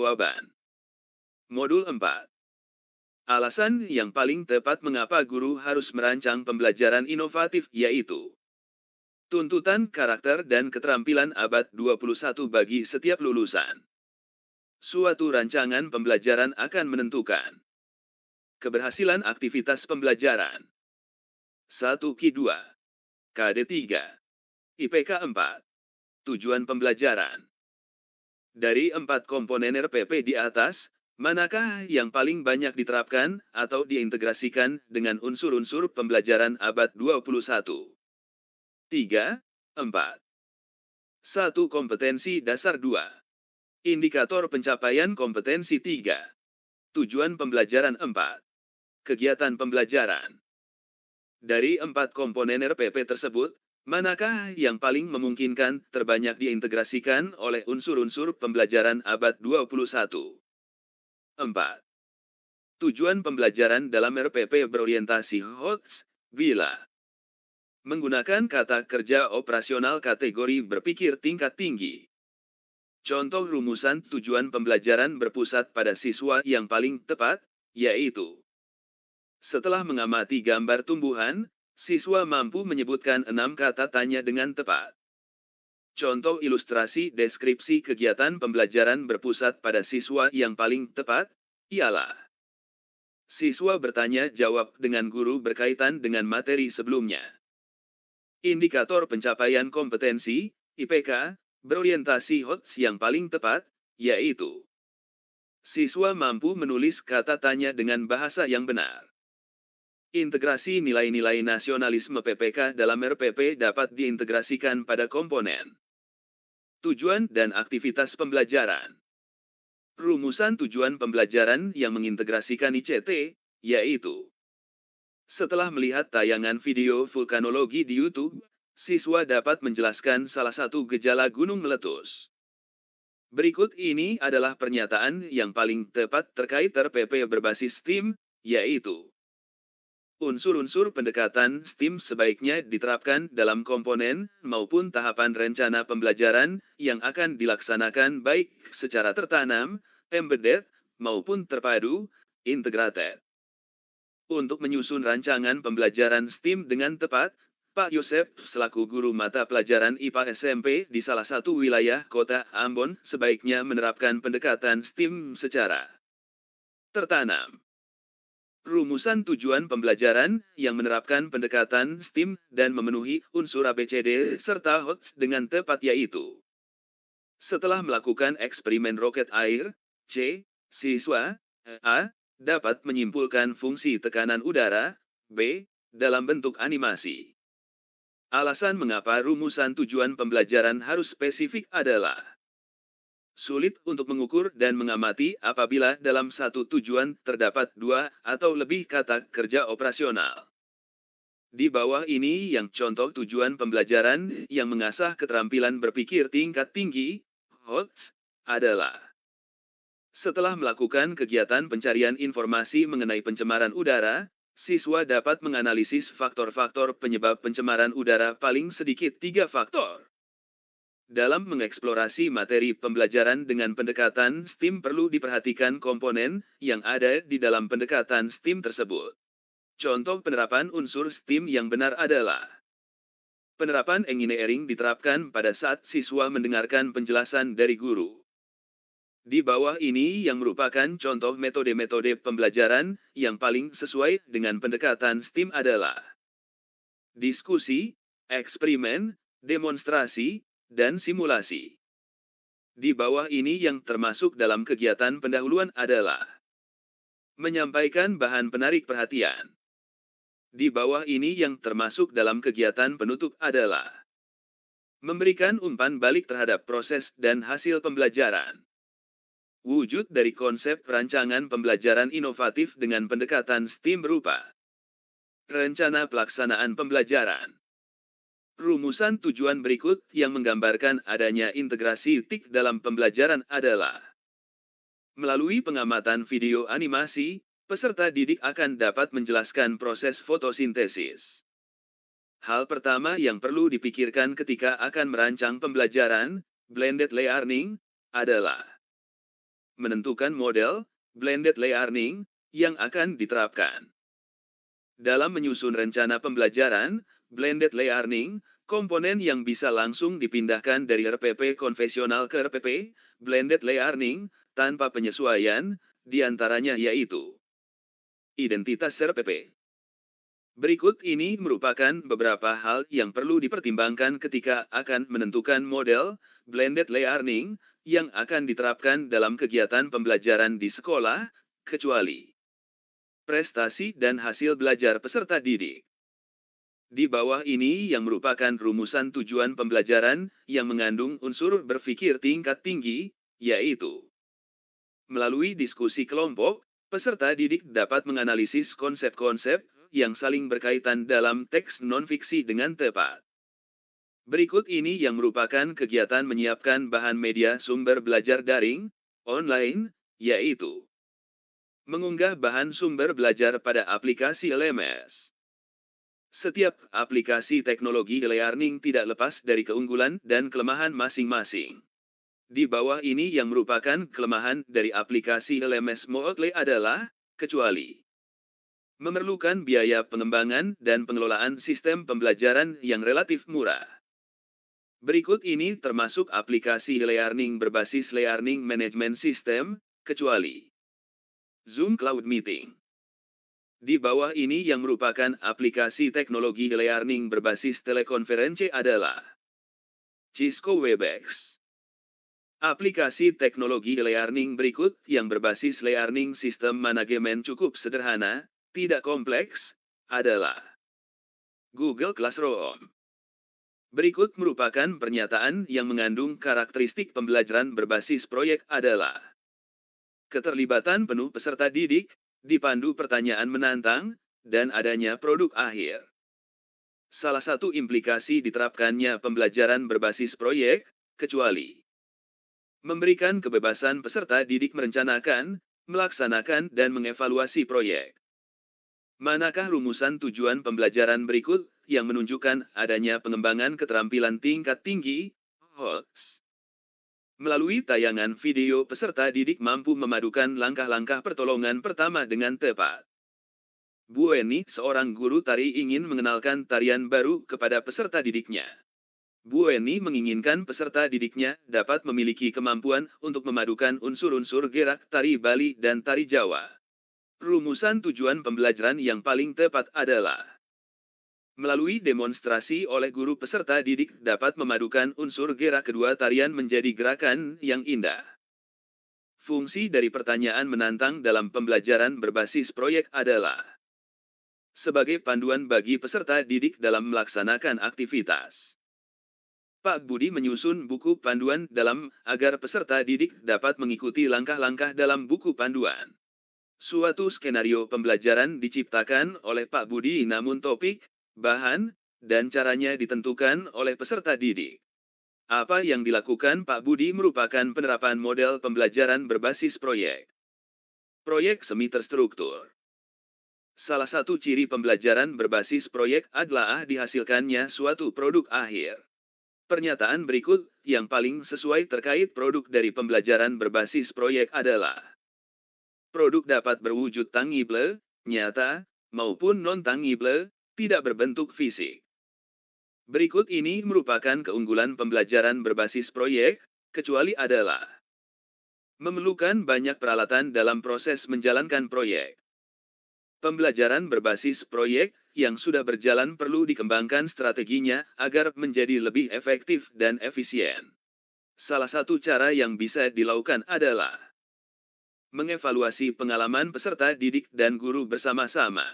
jawaban. Modul 4. Alasan yang paling tepat mengapa guru harus merancang pembelajaran inovatif yaitu tuntutan karakter dan keterampilan abad 21 bagi setiap lulusan. Suatu rancangan pembelajaran akan menentukan keberhasilan aktivitas pembelajaran. 1 Ki 2, KD 3, IPK 4. Tujuan pembelajaran. Dari 4 komponen RPP di atas, manakah yang paling banyak diterapkan atau diintegrasikan dengan unsur-unsur pembelajaran abad 21? 3, 4. 1. Kompetensi dasar 2. Indikator pencapaian kompetensi 3. Tujuan pembelajaran 4. Kegiatan pembelajaran. Dari 4 komponen RPP tersebut, manakah yang paling memungkinkan terbanyak diintegrasikan oleh unsur-unsur pembelajaran abad 21? 4. Tujuan pembelajaran dalam RPP berorientasi HOTS, bila menggunakan kata kerja operasional kategori berpikir tingkat tinggi. Contoh rumusan tujuan pembelajaran berpusat pada siswa yang paling tepat, yaitu setelah mengamati gambar tumbuhan, siswa mampu menyebutkan 6 kata tanya dengan tepat. Contoh ilustrasi deskripsi kegiatan pembelajaran berpusat pada siswa yang paling tepat, ialah siswa bertanya jawab dengan guru berkaitan dengan materi sebelumnya. Indikator pencapaian kompetensi, IPK, berorientasi HOTS yang paling tepat, yaitu siswa mampu menulis kata tanya dengan bahasa yang benar. Integrasi nilai-nilai nasionalisme PPK dalam RPP dapat diintegrasikan pada komponen tujuan dan aktivitas pembelajaran. Rumusan tujuan pembelajaran yang mengintegrasikan ICT, yaitu setelah melihat tayangan video vulkanologi di YouTube, siswa dapat menjelaskan salah satu gejala gunung meletus. Berikut ini adalah pernyataan yang paling tepat terkait RPP berbasis STEAM, yaitu unsur-unsur pendekatan STEAM sebaiknya diterapkan dalam komponen maupun tahapan rencana pembelajaran yang akan dilaksanakan baik secara tertanam, embedded, maupun terpadu, integrated. Untuk menyusun rancangan pembelajaran STEAM dengan tepat, Pak Yosep selaku guru mata pelajaran IPA SMP di salah satu wilayah kota Ambon sebaiknya menerapkan pendekatan STEAM secara tertanam. Rumusan tujuan pembelajaran yang menerapkan pendekatan STEAM dan memenuhi unsur ABCD serta HOTS dengan tepat yaitu setelah melakukan eksperimen roket air, C. Siswa A. dapat menyimpulkan fungsi tekanan udara, B. dalam bentuk animasi. Alasan mengapa rumusan tujuan pembelajaran harus spesifik adalah sulit untuk mengukur dan mengamati apabila dalam satu tujuan terdapat 2 atau lebih kata kerja operasional. Di bawah ini yang contoh tujuan pembelajaran yang mengasah keterampilan berpikir tingkat tinggi, HOTS, adalah setelah melakukan kegiatan pencarian informasi mengenai pencemaran udara, siswa dapat menganalisis faktor-faktor penyebab pencemaran udara paling sedikit 3 faktor. Dalam mengeksplorasi materi pembelajaran dengan pendekatan STEAM perlu diperhatikan komponen yang ada di dalam pendekatan STEAM tersebut. Contoh penerapan unsur STEAM yang benar adalah penerapan engineering diterapkan pada saat siswa mendengarkan penjelasan dari guru. Di bawah ini yang merupakan contoh metode-metode pembelajaran yang paling sesuai dengan pendekatan STEAM adalah diskusi, eksperimen, demonstrasi, dan simulasi. Di bawah ini yang termasuk dalam kegiatan pendahuluan adalah menyampaikan bahan penarik perhatian. Di bawah ini yang termasuk dalam kegiatan penutup adalah memberikan umpan balik terhadap proses dan hasil pembelajaran. Wujud dari konsep rancangan pembelajaran inovatif dengan pendekatan STEAM berupa rencana pelaksanaan pembelajaran. Rumusan tujuan berikut yang menggambarkan adanya integrasi TIK dalam pembelajaran adalah melalui pengamatan video animasi, peserta didik akan dapat menjelaskan proses fotosintesis. Hal pertama yang perlu dipikirkan ketika akan merancang pembelajaran, blended learning, adalah menentukan model, blended learning, yang akan diterapkan. Dalam menyusun rencana pembelajaran, blended learning, komponen yang bisa langsung dipindahkan dari RPP konvensional ke RPP, blended learning, tanpa penyesuaian, diantaranya yaitu identitas RPP. Berikut ini merupakan beberapa hal yang perlu dipertimbangkan ketika akan menentukan model, blended learning, yang akan diterapkan dalam kegiatan pembelajaran di sekolah, kecuali prestasi dan hasil belajar peserta didik. Di bawah ini yang merupakan rumusan tujuan pembelajaran yang mengandung unsur berpikir tingkat tinggi, yaitu melalui diskusi kelompok, peserta didik dapat menganalisis konsep-konsep yang saling berkaitan dalam teks non-fiksi dengan tepat. Berikut ini yang merupakan kegiatan menyiapkan bahan media sumber belajar daring, online, yaitu mengunggah bahan sumber belajar pada aplikasi LMS. Setiap aplikasi teknologi e-learning tidak lepas dari keunggulan dan kelemahan masing-masing. Di bawah ini yang merupakan kelemahan dari aplikasi LMS Moodle adalah, kecuali memerlukan biaya pengembangan dan pengelolaan sistem pembelajaran yang relatif murah. Berikut ini termasuk aplikasi e-learning berbasis Learning Management System, kecuali Zoom Cloud Meeting. Di bawah ini yang merupakan aplikasi teknologi e-learning berbasis telekonferensi adalah Cisco Webex. Aplikasi teknologi e-learning berikut yang berbasis learning system manajemen cukup sederhana, tidak kompleks, adalah Google Classroom. Berikut merupakan pernyataan yang mengandung karakteristik pembelajaran berbasis proyek adalah keterlibatan penuh peserta didik, dipandu pertanyaan menantang, dan adanya produk akhir. Salah satu implikasi diterapkannya pembelajaran berbasis proyek, kecuali memberikan kebebasan peserta didik merencanakan, melaksanakan dan mengevaluasi proyek. Manakah rumusan tujuan pembelajaran berikut yang menunjukkan adanya pengembangan keterampilan tingkat tinggi, HOTS? Melalui tayangan video peserta didik mampu memadukan langkah-langkah pertolongan pertama dengan tepat. Bu Eni, seorang guru tari ingin mengenalkan tarian baru kepada peserta didiknya. Bu Eni menginginkan peserta didiknya dapat memiliki kemampuan untuk memadukan unsur-unsur gerak tari Bali dan tari Jawa. Rumusan tujuan pembelajaran yang paling tepat adalah melalui demonstrasi oleh guru peserta didik dapat memadukan unsur gerak kedua tarian menjadi gerakan yang indah. Fungsi dari pertanyaan menantang dalam pembelajaran berbasis proyek adalah sebagai panduan bagi peserta didik dalam melaksanakan aktivitas. Pak Budi menyusun buku panduan dalam agar peserta didik dapat mengikuti langkah-langkah dalam buku panduan. Suatu skenario pembelajaran diciptakan oleh Pak Budi namun topik, bahan, dan caranya ditentukan oleh peserta didik. Apa yang dilakukan Pak Budi merupakan penerapan model pembelajaran berbasis proyek. Proyek semi terstruktur. Salah satu ciri pembelajaran berbasis proyek adalah dihasilkannya suatu produk akhir. Pernyataan berikut yang paling sesuai terkait produk dari pembelajaran berbasis proyek adalah produk dapat berwujud tangible, nyata, maupun non-tangible, tidak berbentuk fisik. Berikut ini merupakan keunggulan pembelajaran berbasis proyek, kecuali adalah memerlukan banyak peralatan dalam proses menjalankan proyek. Pembelajaran berbasis proyek yang sudah berjalan perlu dikembangkan strateginya agar menjadi lebih efektif dan efisien. Salah satu cara yang bisa dilakukan adalah mengevaluasi pengalaman peserta didik dan guru bersama-sama.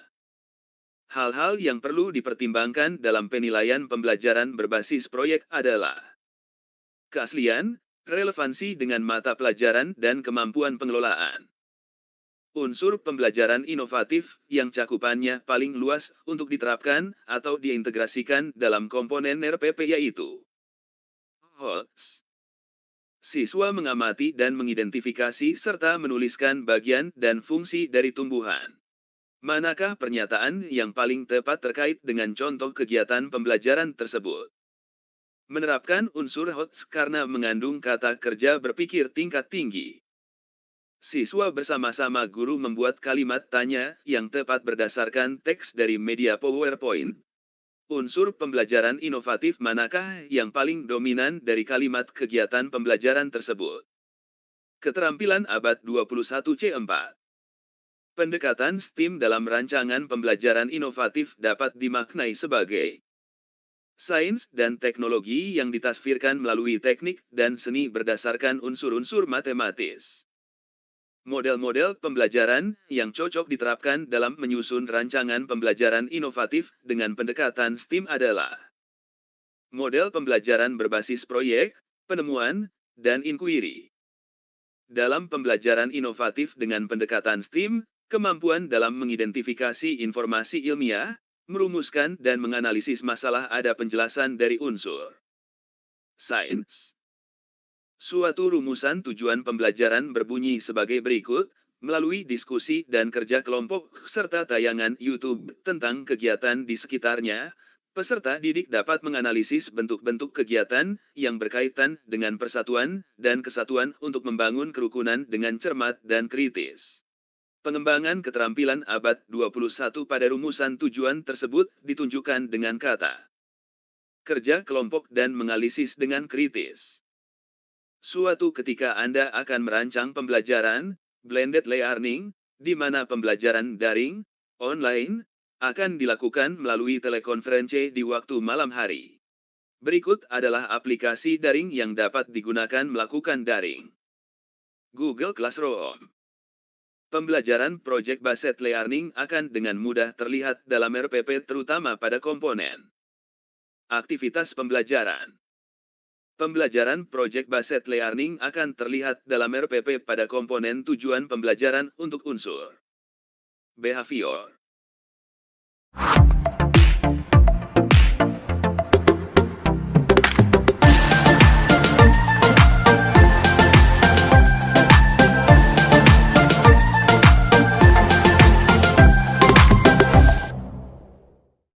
Hal-hal yang perlu dipertimbangkan dalam penilaian pembelajaran berbasis proyek adalah keaslian, relevansi dengan mata pelajaran dan kemampuan pengelolaan. Unsur pembelajaran inovatif yang cakupannya paling luas untuk diterapkan atau diintegrasikan dalam komponen RPP yaitu HOTS. Siswa mengamati dan mengidentifikasi serta menuliskan bagian dan fungsi dari tumbuhan. Manakah pernyataan yang paling tepat terkait dengan contoh kegiatan pembelajaran tersebut? Menerapkan unsur HOTS karena mengandung kata kerja berpikir tingkat tinggi. Siswa bersama-sama guru membuat kalimat tanya yang tepat berdasarkan teks dari media PowerPoint. Unsur pembelajaran inovatif manakah yang paling dominan dari kalimat kegiatan pembelajaran tersebut? Keterampilan abad 21C4. Pendekatan STEAM dalam rancangan pembelajaran inovatif dapat dimaknai sebagai sains dan teknologi yang ditasvirkan melalui teknik dan seni berdasarkan unsur-unsur matematis. Model-model pembelajaran yang cocok diterapkan dalam menyusun rancangan pembelajaran inovatif dengan pendekatan STEAM adalah model pembelajaran berbasis proyek, penemuan, dan inquiry. Dalam pembelajaran inovatif dengan pendekatan STEAM, kemampuan dalam mengidentifikasi informasi ilmiah, merumuskan dan menganalisis masalah ada penjelasan dari unsur sains. Suatu rumusan tujuan pembelajaran berbunyi sebagai berikut, melalui diskusi dan kerja kelompok serta tayangan YouTube tentang kegiatan di sekitarnya, peserta didik dapat menganalisis bentuk-bentuk kegiatan yang berkaitan dengan persatuan dan kesatuan untuk membangun kerukunan dengan cermat dan kritis. Pengembangan keterampilan abad 21 pada rumusan tujuan tersebut ditunjukkan dengan kata kerja kelompok dan menganalisis dengan kritis. Suatu ketika Anda akan merancang pembelajaran, blended learning, di mana pembelajaran daring, online, akan dilakukan melalui telekonferensi di waktu malam hari. Berikut adalah aplikasi daring yang dapat digunakan melakukan daring. Google Classroom. Pembelajaran project-based learning akan dengan mudah terlihat dalam RPP terutama pada komponen aktivitas pembelajaran. Pembelajaran project-based learning akan terlihat dalam RPP pada komponen tujuan pembelajaran untuk unsur behavior.